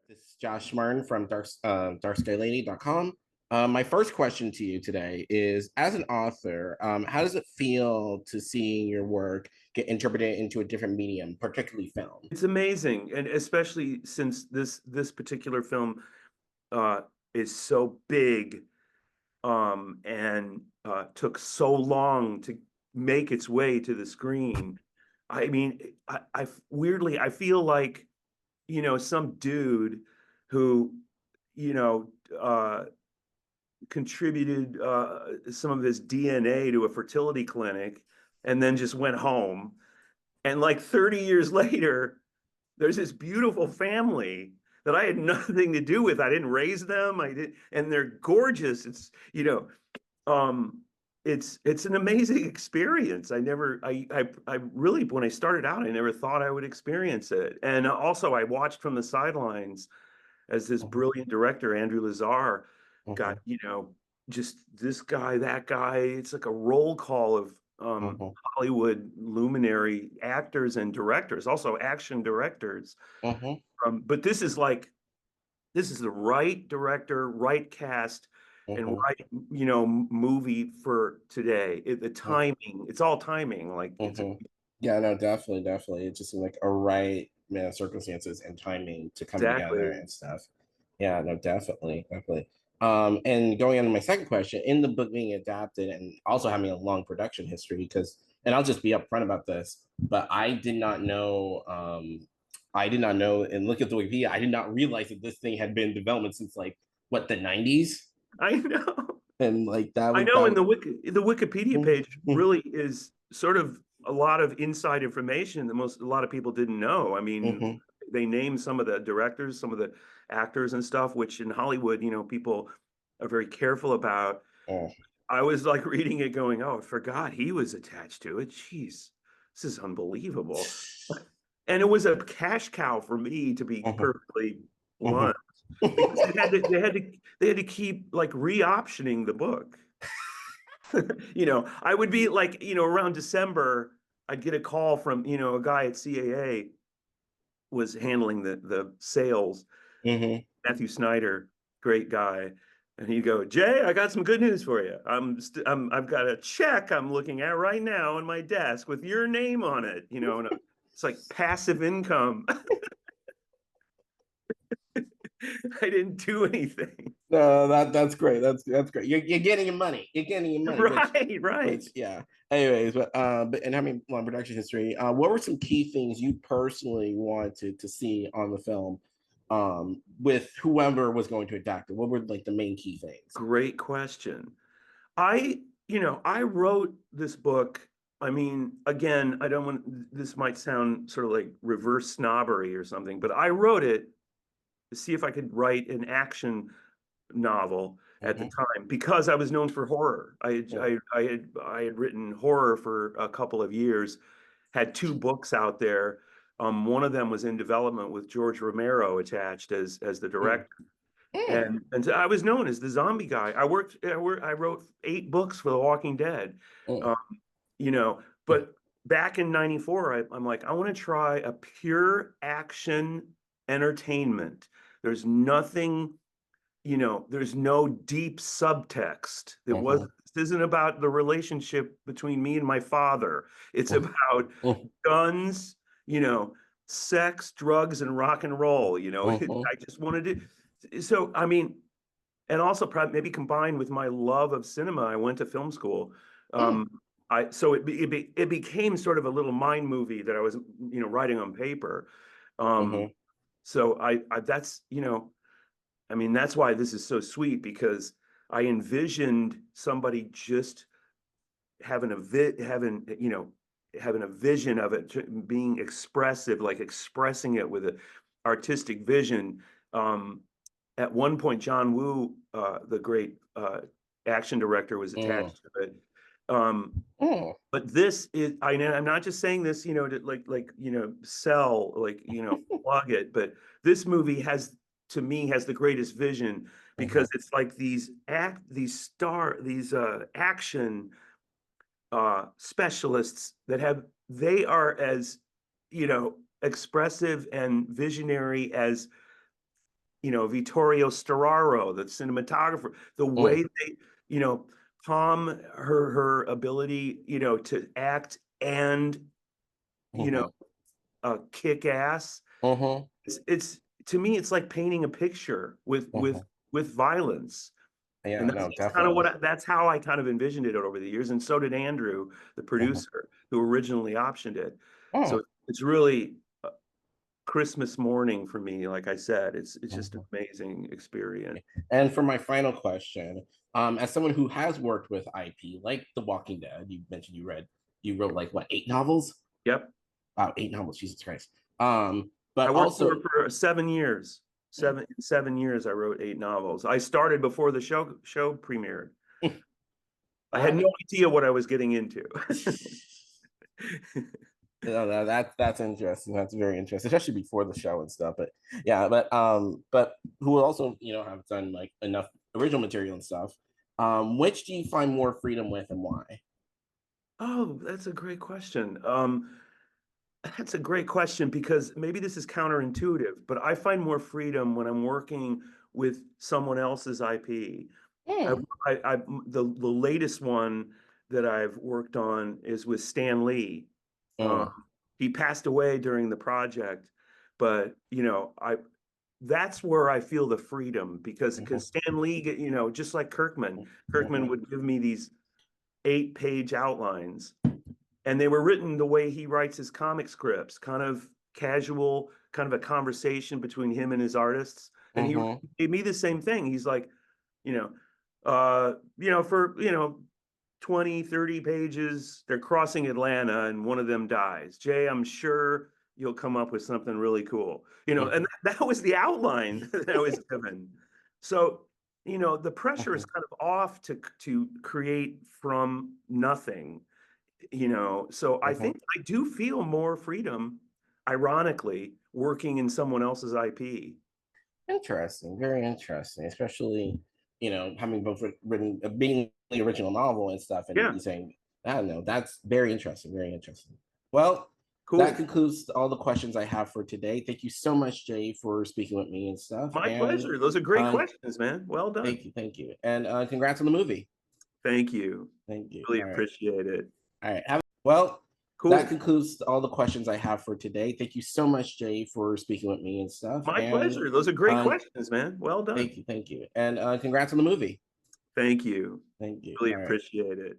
This is Josh Martin from darkskyLady.com. My first question to you today is, as an author, how does it feel to see your work get interpreted into a different medium, particularly film? It's amazing, and especially since this particular film uh, is so big and took so long to make its way to the screen. I mean, I weirdly I feel like some dude who you know contributed some of his DNA to a fertility clinic and then just went home. And like 30 years later, there's this beautiful family that I had nothing to do with. I didn't raise them. I did, and they're gorgeous. Um, it's an amazing experience. I really, when I started out, I never thought I would experience it. And also, I watched from the sidelines as this Mhm, brilliant director, Andrew Lazar, got, mhm, just this guy, that guy. It's like a roll call of mhm, Hollywood luminary actors and directors, also action directors. mhm, But this is the right director, right cast, and mhm, right, movie for today. The timing, it's all timing. Like it's mhm. Yeah, no, definitely, definitely. It just seemed like a right man, circumstances and timing to come together exactly. and stuff. Yeah, no, definitely, definitely. And going on to my second question, in the book being adapted and also having a long production history, because, and I'll just be upfront about this, but I did not know, and look at the Wikipedia, I did not realize that this thing had been in development since like what, the 90s, I know. and like that I was know, that and was. the Wikipedia page really is sort of a lot of inside information that a lot of people didn't know. I mean, Mhm. they name some of the directors, some of the actors and stuff, which in Hollywood, people are very careful about. Oh. I was like reading it going, "Oh, I forgot he was attached to it. Jeez, this is unbelievable." And it was a cash cow for me, to be Mhm. perfectly blunt, Mhm. because they had to keep like re-optioning the book. I would be like, around December, I'd get a call from, a guy at CAA was handling the sales, Mhm. Matthew Snyder, great guy. And he'd go, "Jay, I got some good news for you. I've got a check I'm looking at right now on my desk with your name on it, and it's like passive income." I didn't do anything. No, that's great. That's great. You're getting your money. You're getting your money, Right, right. which yeah. Anyways, but and having long production history, what were some key things you personally wanted to see on the film, with whoever was going to adapt it? What were like the main key things? Great question. I wrote this book. I mean, again, I don't want, this might sound sort of like reverse snobbery or something, but I wrote it to see if I could write an action novel at the Mm-hmm. time because I was known for horror. I had written horror for a couple of years, had two books out there. One of them was in development with George Romero attached as the Mm-hmm. director. And so I was known as the zombie guy. I wrote 8 books for The Walking Dead. Mm-hmm. Um, but back in '94, I'm like, I want to try a pure action entertainment. There's nothing, there's no deep subtext. Mm-hmm. This isn't about the relationship between me and my father. It's about guns, you know, sex, drugs, and rock and roll. Mm-hmm. I just wanted to. So, I mean, and also probably maybe combined with my love of cinema, I went to film school. Mm-hmm. Um, it became sort of a little mind movie that I was, writing on paper. Um, Mm-hmm. so I that's, I mean, that's why this is so sweet because I envisioned somebody just having a having a vision of it being expressive, like expressing it with an artistic vision. Um, at one point, John Woo, the great action director, was Mm-hmm. attached to it. But this is, I'm not just saying this, to sell, like, plug it, but this movie to me, has the greatest vision because Mm-hmm. it's like these action specialists they are as, expressive and visionary as Vittorio Storaro, the cinematographer, the Mm, way they, you know, Palm, her ability, to act and, you know, mhm, kick ass. mhm, It's to me, it's like painting a picture with mhm. violence. And Yeah, no, that's kind of definitely. that's how I kind of envisioned it over the years. And so did Andrew, the Mhm. producer, who originally optioned it. Mm, So it's really Christmas morning for me. Like I said, it's just an mhm. amazing experience. And for my final question, as someone who has worked with IP, like The Walking Dead, you mentioned you wrote like what, 8 novels? Yep. Wow, 8 novels, Jesus Christ. I But worked for also, her for 7 years. Seven years I wrote 8 novels. I started before the show premiered. I had uh, no idea what I was getting into. that's interesting. That's very interesting, especially before the show and stuff. But yeah, but who also have done like enough original material and stuff. Which do you find more freedom with, and why? Oh, that's a great question. That's a great question because maybe this is counterintuitive, but I find more freedom when I'm working with someone else's IP. I, Hmm. the latest one that I've worked on is with Stan Lee. Um, Mm, he passed away during the project, but I that's where I feel the freedom because mhm, Stan Lee, just like Kirkman mhm, would give me these 8-page outlines, and they were written the way he writes his comic scripts, kind of casual, kind of a conversation between him and his artists. And he mhm, gave me the same thing. He's like, you know, for 20, 30 pages, they're crossing Atlanta and one of them dies. Jay, I'm sure you'll come up with something really cool. And mhm, that was the outline that I was given. So, the pressure is mhm, kind of off to create from nothing. So I mhm. think I do feel more freedom, ironically, working in someone else's IP. Interesting, very interesting, especially having both written being the original novel and stuff, and Yeah, you saying, I don't know, that's very interesting, very interesting. Well, that cool. concludes all the questions I have for today. Thank you so much, Jay, for speaking with me and stuff. My And pleasure. Those are great uh, questions, man. Well done. thank you, and congrats on the movie. Thank you. Thank you. Really appreciate it. All right. Well, that Cool. concludes all the questions I have for today. Thank you so much, Jay, for speaking with me and stuff. My And pleasure. Those are great uh, questions, man. Well done. thank you, and congrats on the movie. Thank you. Thank you. Really All right. appreciate it.